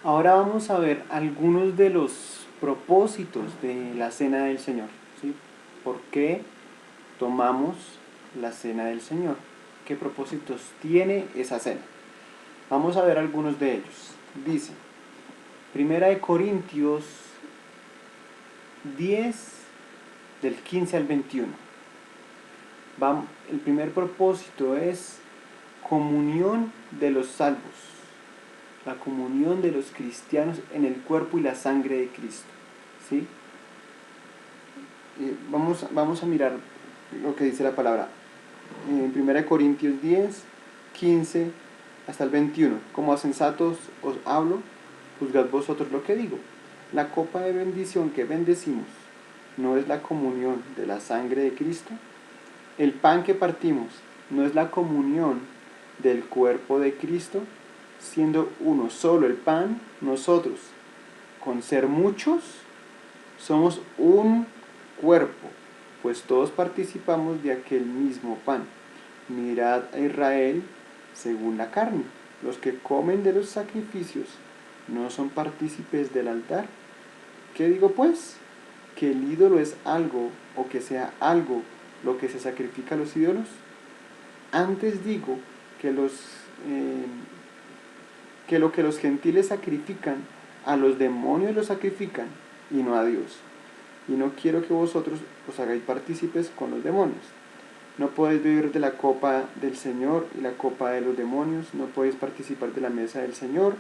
Ahora vamos a ver algunos de los propósitos de la Cena del Señor, ¿sí? ¿Por qué tomamos la Cena del Señor? ¿Qué propósitos tiene esa cena? Vamos a ver algunos de ellos. Dice, Primera de Corintios 10, del 15 al 21. El primer propósito es comunión de los salvos, la comunión de los cristianos en el cuerpo y la sangre de Cristo, ¿sí? Vamos a mirar lo que dice la palabra. En 1 Corintios 10, 15 hasta el 21. Como a sensatos os hablo, juzgad vosotros lo que digo. La copa de bendición que bendecimos, ¿no es la comunión de la sangre de Cristo? El pan que partimos, ¿no es la comunión del cuerpo de Cristo? Siendo uno solo el pan, nosotros, con ser muchos, somos un cuerpo, pues todos participamos de aquel mismo pan. Mirad a Israel según la carne. Los que comen de los sacrificios no son partícipes del altar. ¿Qué digo pues? ¿Que el ídolo es algo o que sea algo lo que se sacrifica a los ídolos? Antes digo que lo que los gentiles sacrifican, a los demonios lo sacrifican y no a Dios. Y no quiero que vosotros os hagáis partícipes con los demonios. No podéis beber de la copa del Señor y la copa de los demonios. No podéis participar de la mesa del Señor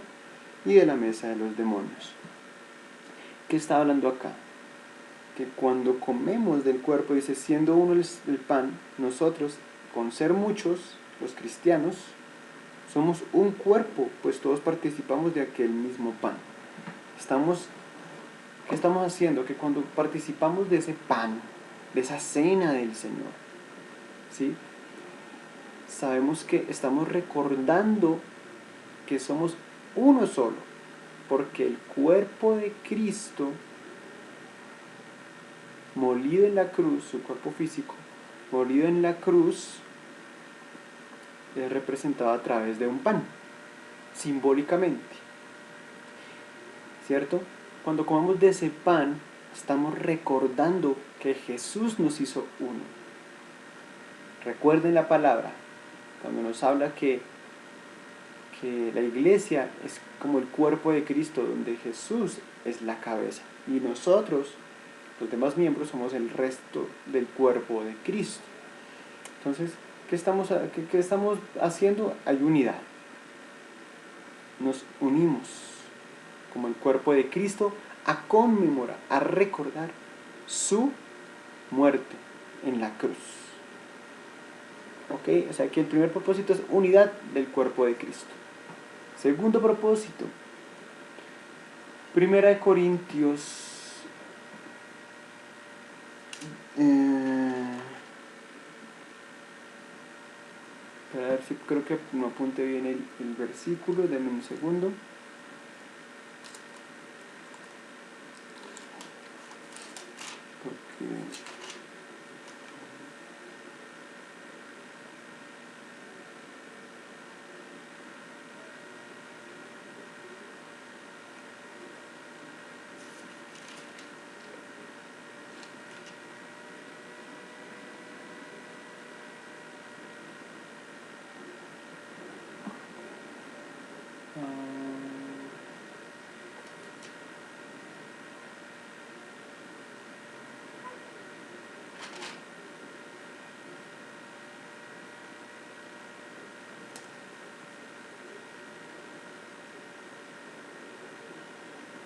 y de la mesa de los demonios. ¿Qué está hablando acá? Que cuando comemos del cuerpo, dice, siendo uno el pan, nosotros, con ser muchos, los cristianos, somos un cuerpo, pues todos participamos de aquel mismo pan. ¿Qué estamos haciendo? Que cuando participamos de ese pan, de esa cena del Señor, ¿sí? Sabemos que estamos recordando que somos uno solo, porque el cuerpo de Cristo, molido en la cruz, su cuerpo físico, molido en la cruz, es representado a través de un pan, simbólicamente, ¿cierto? Cuando comemos de ese pan, estamos recordando que Jesús nos hizo uno. Recuerden la palabra, cuando nos habla que la iglesia es como el cuerpo de Cristo, donde Jesús es la cabeza, y nosotros, los demás miembros, somos el resto del cuerpo de Cristo. Entonces, ¿qué estamos haciendo? Hay unidad. Nos unimos como el cuerpo de Cristo a conmemorar, a recordar su muerte en la cruz. ¿Ok? O sea que el primer propósito es unidad del cuerpo de Cristo. Segundo propósito, 1 Corintios para ver si creo que no apunte bien el versículo, denme un segundo. Porque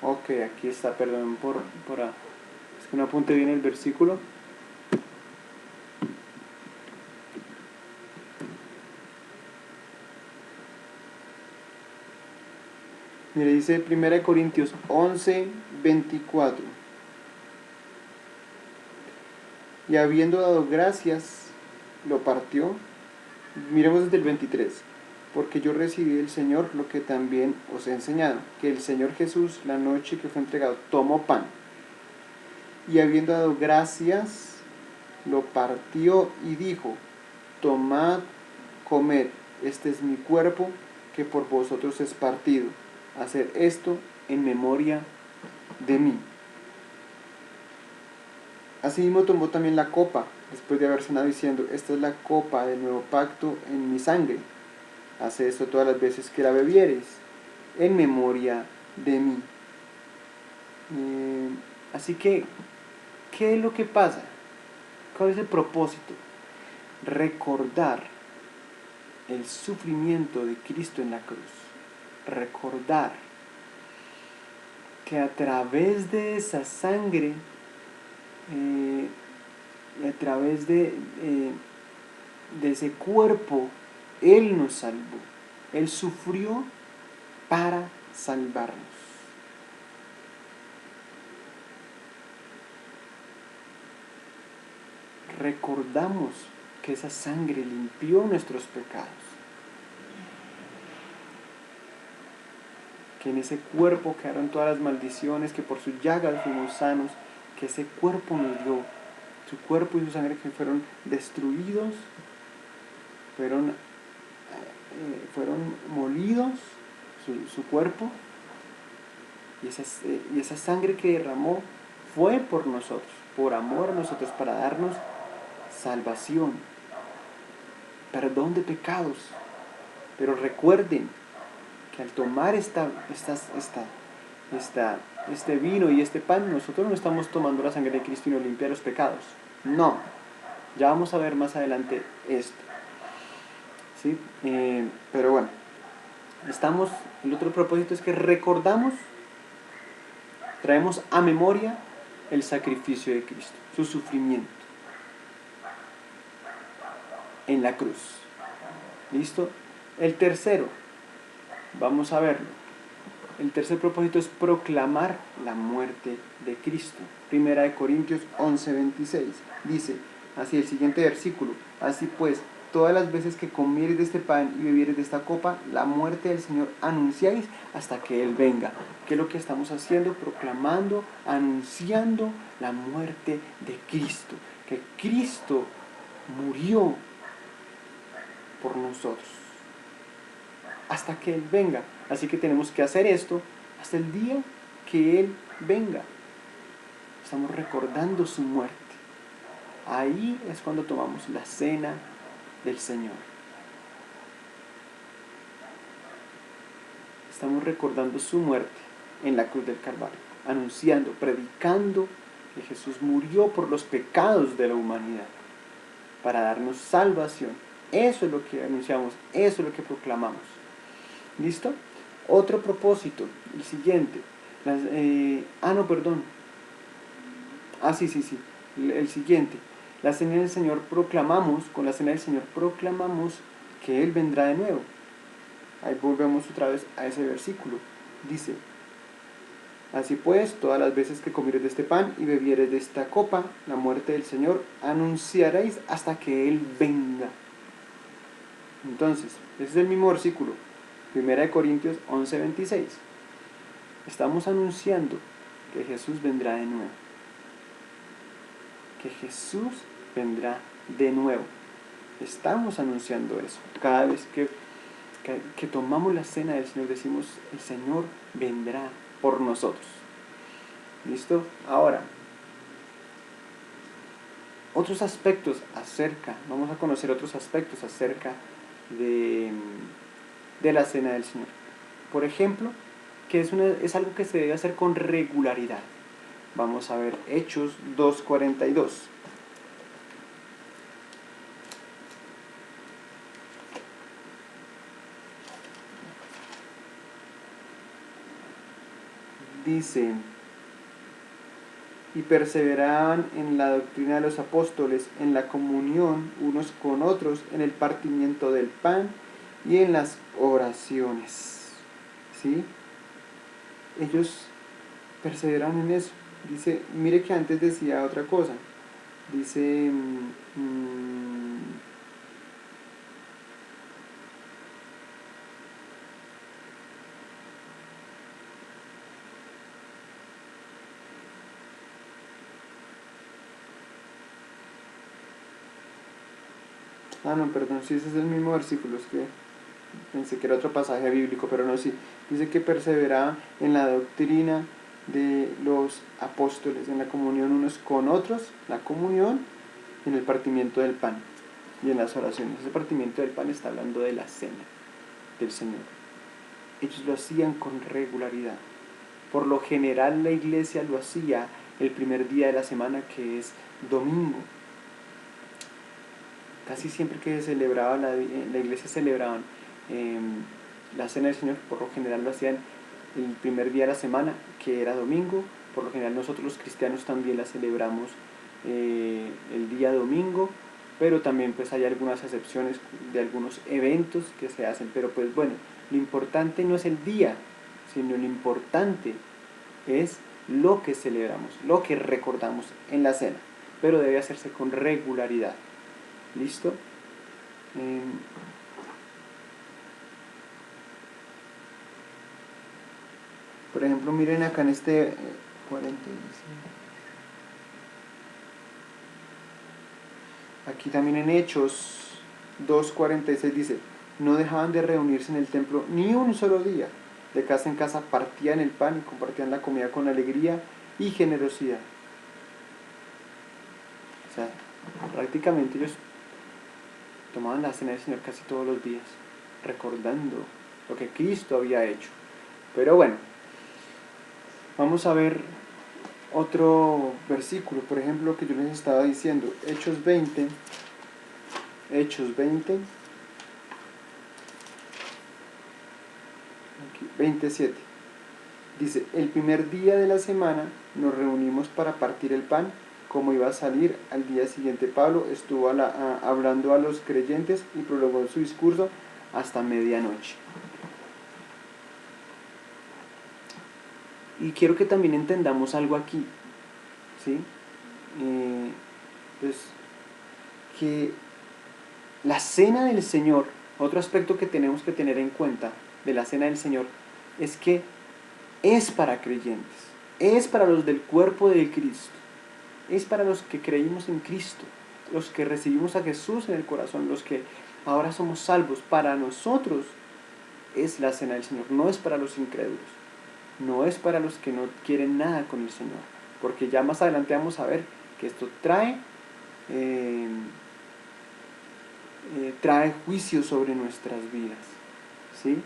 ok, aquí está, perdón es que no apunte bien el versículo. Mire, dice 1 Corintios 11, 24. Y habiendo dado gracias, lo partió. Miremos desde el 23. Porque yo recibí del Señor lo que también os he enseñado, que el Señor Jesús, la noche que fue entregado, tomó pan. Y habiendo dado gracias, lo partió y dijo, tomad, comed, este es mi cuerpo, que por vosotros es partido. hacer esto en memoria de mí. Asimismo tomó también la copa, después de haber cenado, diciendo: esta es la copa del nuevo pacto en mi sangre. Hace esto todas las veces que la bebieres, en memoria de mí. Así que, ¿qué es lo que pasa? ¿Cuál es el propósito? Recordar el sufrimiento de Cristo en la cruz. Recordar que a través de esa sangre, a través de ese cuerpo, Él nos salvó. Él sufrió para salvarnos. Recordamos que esa sangre limpió nuestros pecados. Que en ese cuerpo quedaron todas las maldiciones, que por sus llagas fuimos sanos, que ese cuerpo nos dio, su cuerpo y su sangre que fueron destruidos, fueron molidos, su cuerpo, y esa sangre que derramó fue por nosotros, por amor a nosotros, para darnos salvación, perdón de pecados. Pero recuerden que al tomar este vino y este pan, nosotros no estamos tomando la sangre de Cristo y nos limpia los pecados. No, ya vamos a ver más adelante esto. ¿Sí? Pero bueno, el otro propósito es que recordamos, traemos a memoria el sacrificio de Cristo, su sufrimiento en la cruz. ¿Listo? El tercero, vamos a verlo. El tercer propósito es proclamar la muerte de Cristo. Primera de Corintios 11:26. Dice así el siguiente versículo: así pues, todas las veces que comieres de este pan y bebieres de esta copa, la muerte del Señor anunciáis hasta que Él venga. ¿Qué es lo que estamos haciendo? Proclamando, anunciando la muerte de Cristo. Que Cristo murió por nosotros hasta que Él venga. Así que tenemos que hacer esto hasta el día que Él venga. Estamos recordando su muerte. Ahí es cuando tomamos la cena del Señor. Estamos recordando su muerte en la cruz del Calvario, anunciando, predicando que Jesús murió por los pecados de la humanidad para darnos salvación. Eso es lo que anunciamos, eso es lo que proclamamos. ¿Listo? Otro propósito, el siguiente. El siguiente. La cena del Señor proclamamos, con la cena del Señor proclamamos que Él vendrá de nuevo. Ahí volvemos otra vez a ese versículo. Dice: así pues, todas las veces que comieres de este pan y bebieres de esta copa, la muerte del Señor anunciaréis hasta que Él venga. Entonces, ese es el mismo versículo. 1 Corintios 11:26. Estamos anunciando que Jesús vendrá de nuevo. Que Jesús vendrá de nuevo. Estamos anunciando eso. Cada vez que tomamos la cena del Señor, decimos: el Señor vendrá por nosotros. ¿Listo? Ahora, vamos a conocer otros aspectos acerca de la cena del Señor. Por ejemplo, que es algo que se debe hacer con regularidad. Vamos a ver Hechos 2:42. Dice: y perseveraban en la doctrina de los apóstoles, en la comunión unos con otros, en el partimiento del pan y en las oraciones. ¿Sí? Ellos perseveraron en eso. Dice, mire que antes decía otra cosa. Dice, no, perdón, sí, ese es el mismo versículo, es que pensé que era otro pasaje bíblico, pero no, sí. Dice que perseveraban en la doctrina de los apóstoles, en la comunión unos con otros, la comunión, en el partimiento del pan y en las oraciones. Ese partimiento del pan está hablando de la cena del Señor. Ellos lo hacían con regularidad. Por lo general la iglesia lo hacía el primer día de la semana, que es domingo. Casi siempre que celebraba la iglesia celebraban la cena del Señor, por lo general lo hacían el primer día de la semana, que era domingo. Por lo general nosotros los cristianos también la celebramos el día domingo, pero también pues hay algunas excepciones de algunos eventos que se hacen. Pero pues bueno, lo importante no es el día, sino lo importante es lo que celebramos, lo que recordamos en la cena, pero debe hacerse con regularidad. ¿Listo? Por ejemplo, miren acá en este 45. Aquí también en Hechos 2:46 dice: no dejaban de reunirse en el templo ni un solo día. De casa en casa partían el pan y compartían la comida con alegría y generosidad. O sea, prácticamente ellos tomaban la cena del Señor casi todos los días, recordando lo que Cristo había hecho. Pero bueno, vamos a ver otro versículo, por ejemplo, que yo les estaba diciendo, Hechos 20, 27. Dice: el primer día de la semana nos reunimos para partir el pan. Como iba a salir al día siguiente, Pablo estuvo hablando a los creyentes y prolongó su discurso hasta medianoche. Y quiero que también entendamos algo aquí, ¿sí? Pues que la cena del Señor, otro aspecto que tenemos que tener en cuenta de la cena del Señor, es que es para creyentes, es para los del cuerpo de Cristo, es para los que creímos en Cristo, los que recibimos a Jesús en el corazón, los que ahora somos salvos. Para nosotros es la cena del Señor, no es para los incrédulos, no es para los que no quieren nada con el Señor, porque ya más adelante vamos a ver que esto trae juicio sobre nuestras vidas, ¿sí?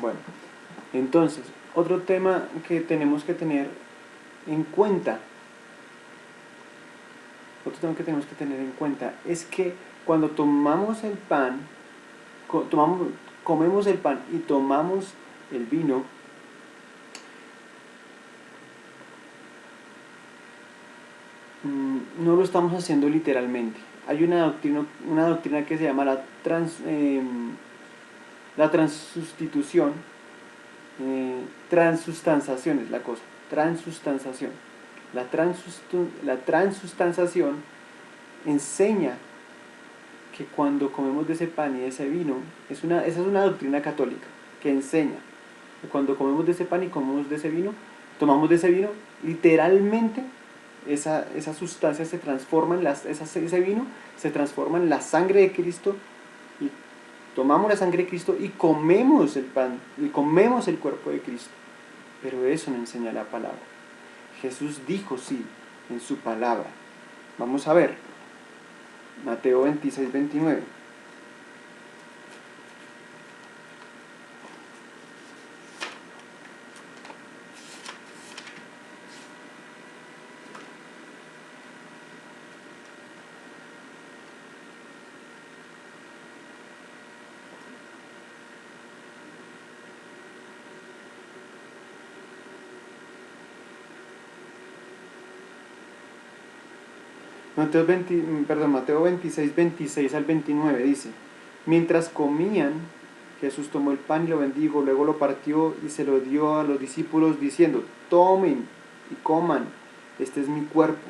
Bueno, entonces, otro tema que tenemos que tener en cuenta, es que cuando tomamos el pan, comemos el pan y tomamos el vino, no lo estamos haciendo literalmente. Hay una doctrina que se llama la transustitución, transustanciación es la cosa, transustanciación. La transustanciación enseña que cuando comemos de ese pan y de ese vino, esa es una doctrina católica que enseña que cuando comemos de ese pan y comemos de ese vino, tomamos de ese vino, literalmente esa sustancia se transforma ese vino se transforma en la sangre de Cristo, y tomamos la sangre de Cristo y comemos el pan y comemos el cuerpo de Cristo. Pero eso no enseña la palabra. Jesús dijo sí en su palabra. Vamos a ver Mateo 26, 29. Mateo 26, 26 al 29 dice: mientras comían, Jesús tomó el pan y lo bendijo, luego lo partió y se lo dio a los discípulos diciendo: tomen y coman, este es mi cuerpo.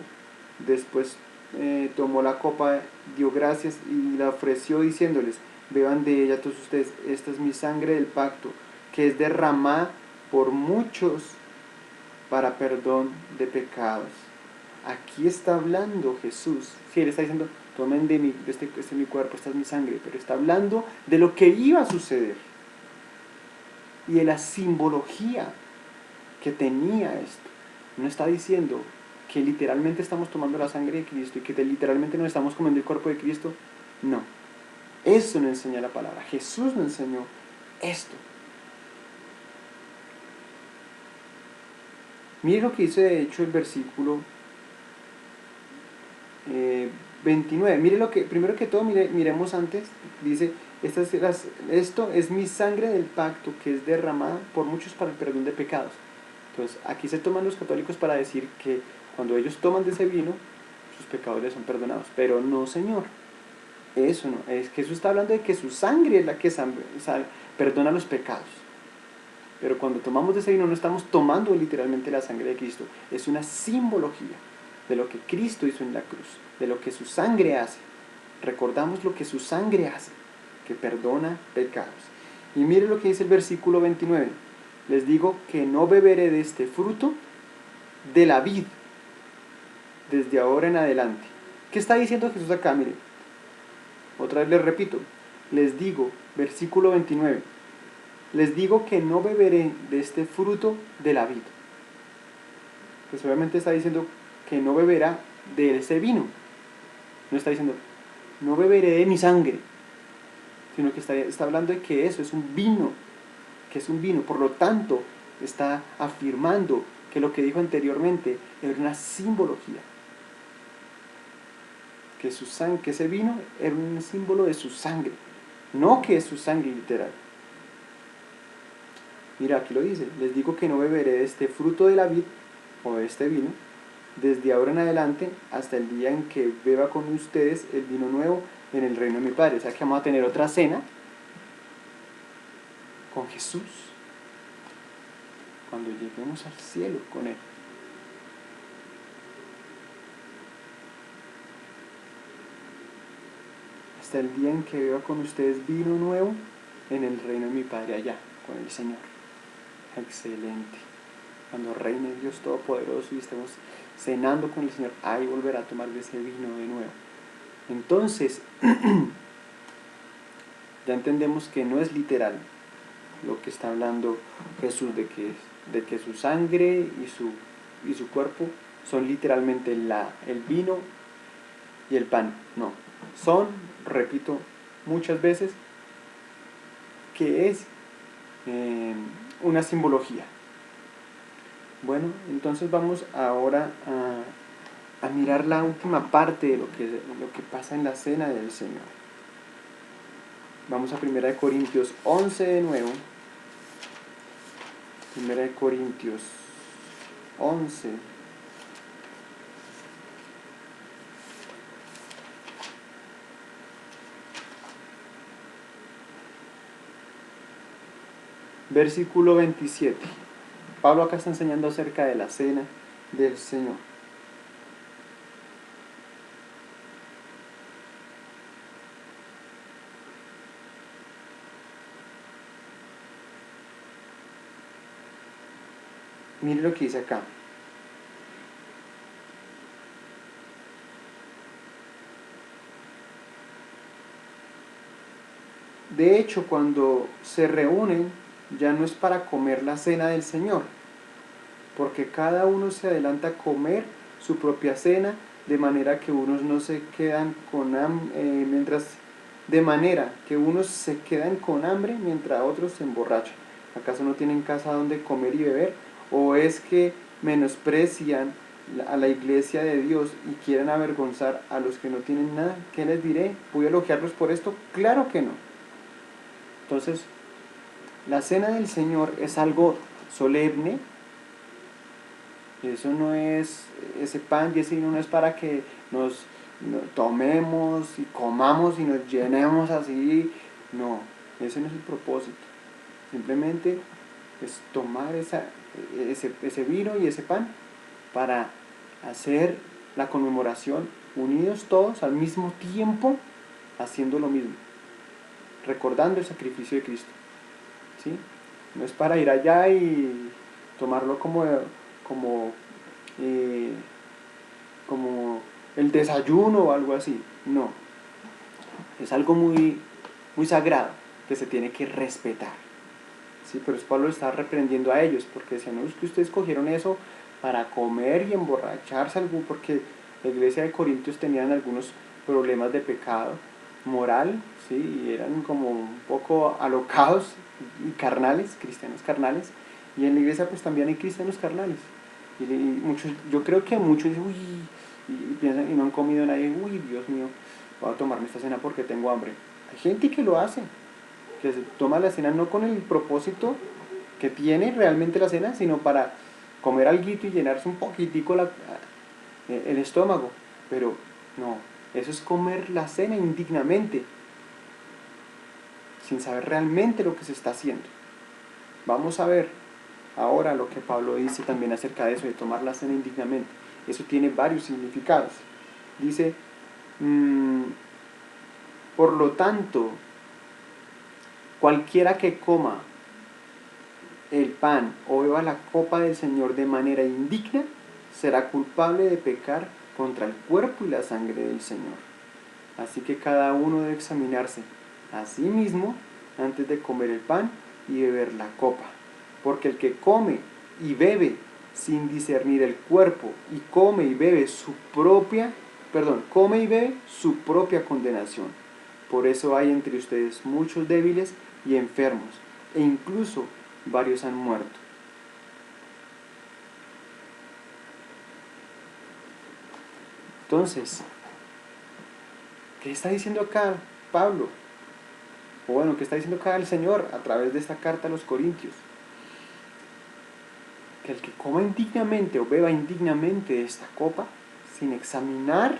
Después tomó la copa, dio gracias y la ofreció diciéndoles, beban de ella todos ustedes, esta es mi sangre del pacto, que es derramada por muchos para perdón de pecados. Aquí está hablando Jesús. Sí, él está diciendo, tomen de este es mi cuerpo, esta es mi sangre, pero está hablando de lo que iba a suceder y de la simbología que tenía esto. No está diciendo que literalmente estamos tomando la sangre de Cristo y que literalmente nos estamos comiendo el cuerpo de Cristo. No, eso no enseña la palabra. Jesús nos enseñó esto. Mire lo que dice de hecho el versículo 29. Mire lo que, primero que todo, miremos antes, dice, esto es mi sangre del pacto que es derramada por muchos para el perdón de pecados. Entonces, aquí se toman los católicos para decir que cuando ellos toman de ese vino, sus pecados les son perdonados. Pero no, Señor. Eso no. Es que Jesús está hablando de que su sangre es la que perdona los pecados. Pero cuando tomamos de ese vino no estamos tomando literalmente la sangre de Cristo. Es una simbología de lo que Cristo hizo en la cruz, de lo que su sangre hace. Recordamos lo que su sangre hace, que perdona pecados. Y mire lo que dice el versículo 29. Les digo que no beberé de este fruto de la vid desde ahora en adelante. ¿Qué está diciendo Jesús acá? Mire, otra vez les repito. Les digo, versículo 29. Les digo que no beberé de este fruto de la vid. Pues obviamente está diciendo que no beberá de ese vino. No está diciendo, no beberé de mi sangre, sino que está hablando de que eso es un vino, que es un vino. Por lo tanto, está afirmando que lo que dijo anteriormente era una simbología. Que ese vino era un símbolo de su sangre, no que es su sangre literal. Mira, aquí lo dice, les digo que no beberé de este fruto de la vid, o de este vino, desde ahora en adelante hasta el día en que beba con ustedes el vino nuevo en el reino de mi Padre. O sea que vamos a tener otra cena con Jesús cuando lleguemos al cielo con Él. Hasta el día en que beba con ustedes vino nuevo en el reino de mi Padre allá, con el Señor. Excelente. Cuando reine Dios Todopoderoso y estemos cenando con el Señor, ahí volverá a tomar de ese vino de nuevo. Entonces, ya entendemos que no es literal lo que está hablando Jesús, de que su sangre y su cuerpo son literalmente el vino y el pan. No, son, repito muchas veces, que es una simbología. Bueno, entonces vamos ahora a mirar la última parte de lo que pasa en la cena del Señor. Vamos a 1 Corintios 11 de nuevo. 1 Corintios 11. Versículo 27. Pablo acá está enseñando acerca de la cena del Señor. Mire lo que dice acá. De hecho, cuando se reúnen, ya no es para comer la cena del Señor, porque cada uno se adelanta a comer su propia cena, de manera que unos no se quedan con de manera que unos se quedan con hambre mientras otros se emborrachan. ¿Acaso no tienen casa donde comer y beber? ¿O es que menosprecian a la iglesia de Dios y quieren avergonzar a los que no tienen nada? ¿Qué les diré? ¿Voy a elogiarlos por esto? Claro que no. Entonces, la cena del Señor es algo solemne. Eso no es, ese pan y ese vino no es para que nos tomemos y comamos y nos llenemos así. No, ese no es el propósito. Simplemente es tomar ese vino y ese pan para hacer la conmemoración unidos todos al mismo tiempo, haciendo lo mismo, recordando el sacrificio de Cristo, ¿sí? No es para ir allá y tomarlo como, eh, como el desayuno o algo así, no, es algo muy, muy sagrado que se tiene que respetar, ¿sí? Pero Pablo está reprendiendo a ellos porque decían, no, es que ustedes cogieron eso para comer y emborracharse, porque la iglesia de Corintios tenían algunos problemas de pecado moral, ¿sí? Y eran como un poco alocados y carnales, cristianos carnales, y en la iglesia pues también hay cristianos carnales, y muchos, yo creo que muchos dicen, uy, y piensan y no han comido nadie, uy, Dios mío, voy a tomarme esta cena porque tengo hambre. Hay gente que lo hace, que se toma la cena no con el propósito que tiene realmente la cena, sino para comer alguito y llenarse un poquitico el estómago. Pero no, eso es comer la cena indignamente, sin saber realmente lo que se está haciendo. Vamos a ver ahora lo que Pablo dice también acerca de eso, de tomar la cena indignamente. Eso tiene varios significados. Dice, por lo tanto, cualquiera que coma el pan o beba la copa del Señor de manera indigna, será culpable de pecar contra el cuerpo y la sangre del Señor. Así que cada uno debe examinarse a sí mismo antes de comer el pan y beber la copa. Porque el que come y bebe sin discernir el cuerpo y come y bebe su propia condenación. Por eso hay entre ustedes muchos débiles y enfermos, e incluso varios han muerto. Entonces, ¿qué está diciendo acá Pablo? O bueno, ¿qué está diciendo acá el Señor a través de esta carta a los Corintios? Que el que coma indignamente o beba indignamente esta copa, sin examinar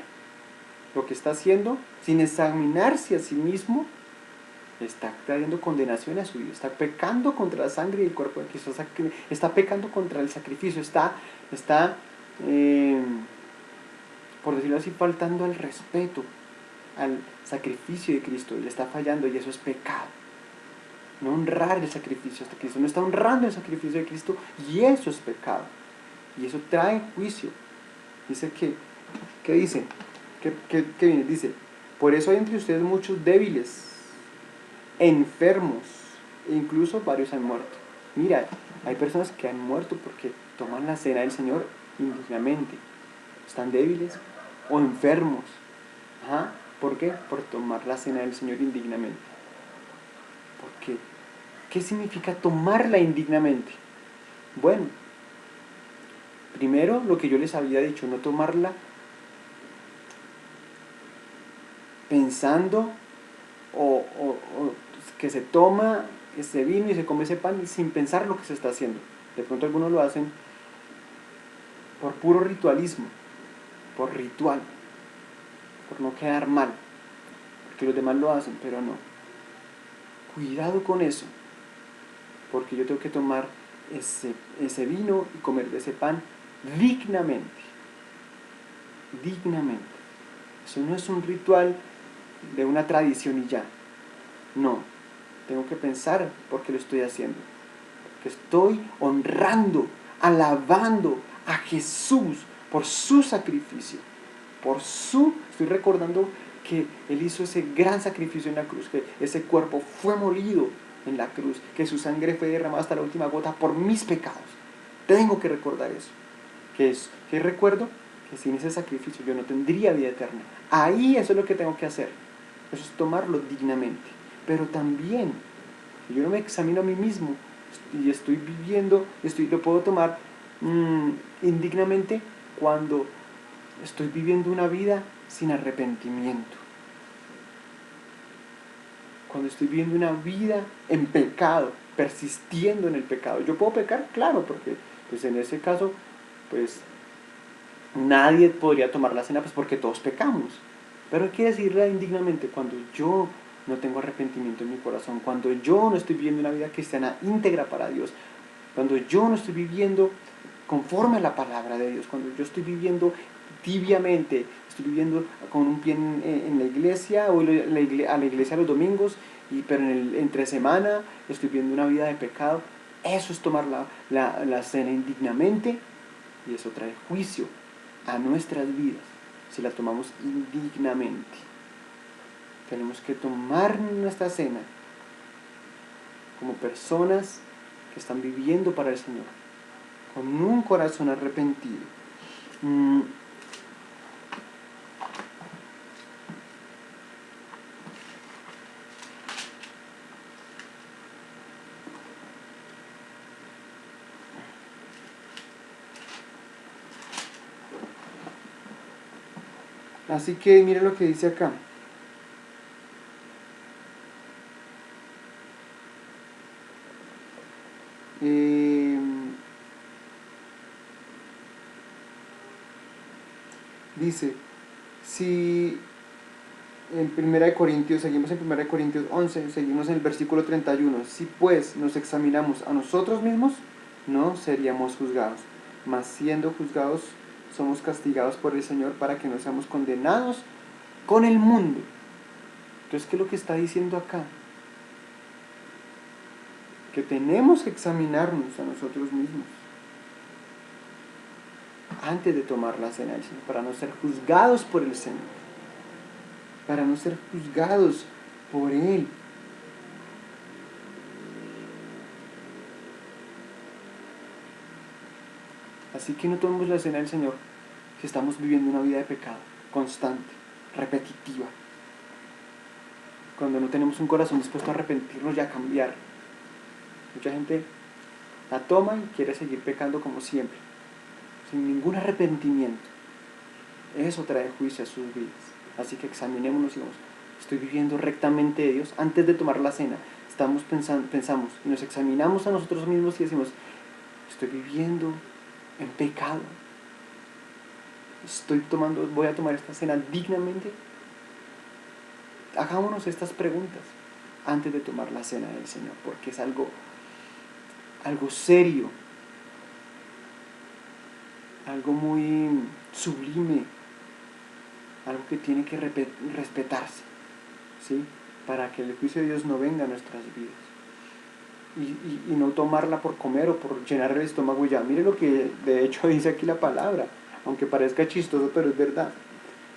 lo que está haciendo, sin examinarse a sí mismo, está trayendo condenación a su vida, está pecando contra la sangre y el cuerpo de Cristo, está pecando contra el sacrificio, está por decirlo así, faltando al respeto, al sacrificio de Cristo, y le está fallando, y eso es pecado. No honrar el sacrificio de Cristo, no está honrando el sacrificio de Cristo, y eso es pecado, y eso trae juicio. Dice ¿qué dice? ¿Qué viene? Dice, por eso hay entre ustedes muchos débiles, enfermos, e incluso varios han muerto. Mira, hay personas que han muerto porque toman la cena del Señor indignamente, están débiles o enfermos. ¿Por qué? Por tomar la cena del Señor indignamente. ¿Por qué? ¿Qué significa tomarla indignamente? Bueno, primero lo que yo les había dicho, no tomarla pensando o que se toma ese vino y se come ese pan sin pensar lo que se está haciendo. De pronto algunos lo hacen por puro ritualismo, por ritual, por no quedar mal, porque los demás lo hacen, pero no. Cuidado con eso, porque yo tengo que tomar ese vino y comer de ese pan dignamente. Dignamente. Eso no es un ritual de una tradición y ya. No, tengo que pensar por qué lo estoy haciendo. Porque estoy honrando, alabando a Jesús por su sacrificio. Estoy recordando que Él hizo ese gran sacrificio en la cruz, que ese cuerpo fue molido en la cruz, que su sangre fue derramada hasta la última gota por mis pecados. Tengo que recordar eso. ¿Qué recuerdo? Que sin ese sacrificio yo no tendría vida eterna. Ahí eso es lo que tengo que hacer. Eso es tomarlo dignamente. Pero también, si yo no me examino a mí mismo y estoy viviendo, lo puedo tomar indignamente cuando estoy viviendo una vida sin arrepentimiento. Cuando estoy viviendo una vida en pecado, persistiendo en el pecado. ¿Yo puedo pecar? Claro, porque pues en ese caso, pues nadie podría tomar la cena, pues porque todos pecamos. Pero hay que decirla indignamente cuando yo no tengo arrepentimiento en mi corazón, cuando yo no estoy viviendo una vida cristiana íntegra para Dios, cuando yo no estoy viviendo conforme a la palabra de Dios, cuando yo estoy viviendo tibiamente, estoy viviendo con un pie en la iglesia, voy a la iglesia los domingos, pero entre semana estoy viviendo una vida de pecado. Eso es tomar la cena indignamente, y eso trae juicio a nuestras vidas si la tomamos indignamente. Tenemos que tomar nuestra cena como personas que están viviendo para el Señor, con un corazón arrepentido. Así que mire lo que dice acá. Dice, si en 1 Corintios, seguimos en 1 Corintios 11, seguimos en el versículo 31, si pues nos examinamos a nosotros mismos, no seríamos juzgados, mas siendo juzgados somos castigados por el Señor para que no seamos condenados con el mundo. Entonces, ¿qué es lo que está diciendo acá? Que tenemos que examinarnos a nosotros mismos antes de tomar la cena del Señor, para no ser juzgados por el Señor, para no ser juzgados por Él. Así que no tomemos la cena del Señor si estamos viviendo una vida de pecado constante, repetitiva, cuando no tenemos un corazón dispuesto a arrepentirnos y a cambiar. Mucha gente la toma y quiere seguir pecando como siempre, sin ningún arrepentimiento. Eso trae juicio a sus vidas. Así que examinémonos y vamos, ¿estoy viviendo rectamente de Dios? Antes de tomar la cena, pensamos y nos examinamos a nosotros mismos y decimos, ¿estoy viviendo en pecado? ¿Voy a tomar esta cena dignamente? Hagámonos estas preguntas antes de tomar la cena del Señor, porque es algo serio, algo muy sublime, algo que tiene que respetarse, ¿sí? Para que el juicio de Dios no venga a nuestras vidas. Y no tomarla por comer o por llenar el estómago ya. Mire lo que de hecho dice aquí la palabra, aunque parezca chistoso, pero es verdad.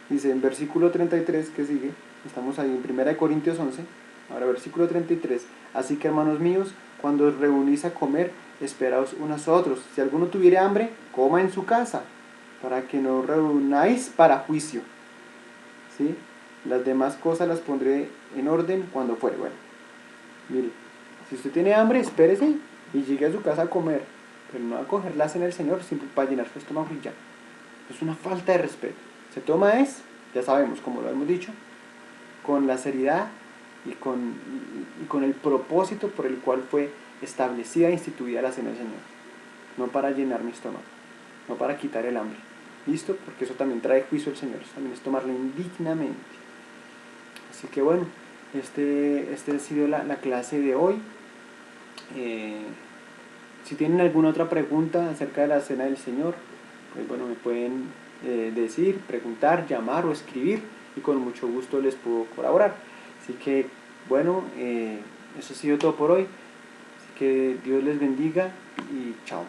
Dice en versículo 33, que sigue, estamos ahí en 1 Corintios 11, ahora versículo 33, así que hermanos míos, cuando os reunís a comer, esperaos unos a otros. Si alguno tuviere hambre, coma en su casa, para que no os reunáis para juicio. ¿Sí? Las demás cosas las pondré en orden cuando fuere. Bueno, mire, si usted tiene hambre, espérese y llegue a su casa a comer, pero no a coger la cena del Señor simplemente para llenar su estómago y ya. Es una falta de respeto. Se toma ya sabemos, como lo hemos dicho, con la seriedad y con el propósito por el cual fue establecida e instituida la cena del Señor. No para llenar mi estómago, no para quitar el hambre. ¿Listo? Porque eso también trae juicio al Señor, eso también es tomarlo indignamente. Así que bueno, este ha sido la clase de hoy. Si tienen alguna otra pregunta acerca de la cena del Señor, pues bueno, me pueden decir, preguntar, llamar o escribir, y con mucho gusto les puedo colaborar. Así que bueno, eso ha sido todo por hoy. Así que Dios les bendiga y chao.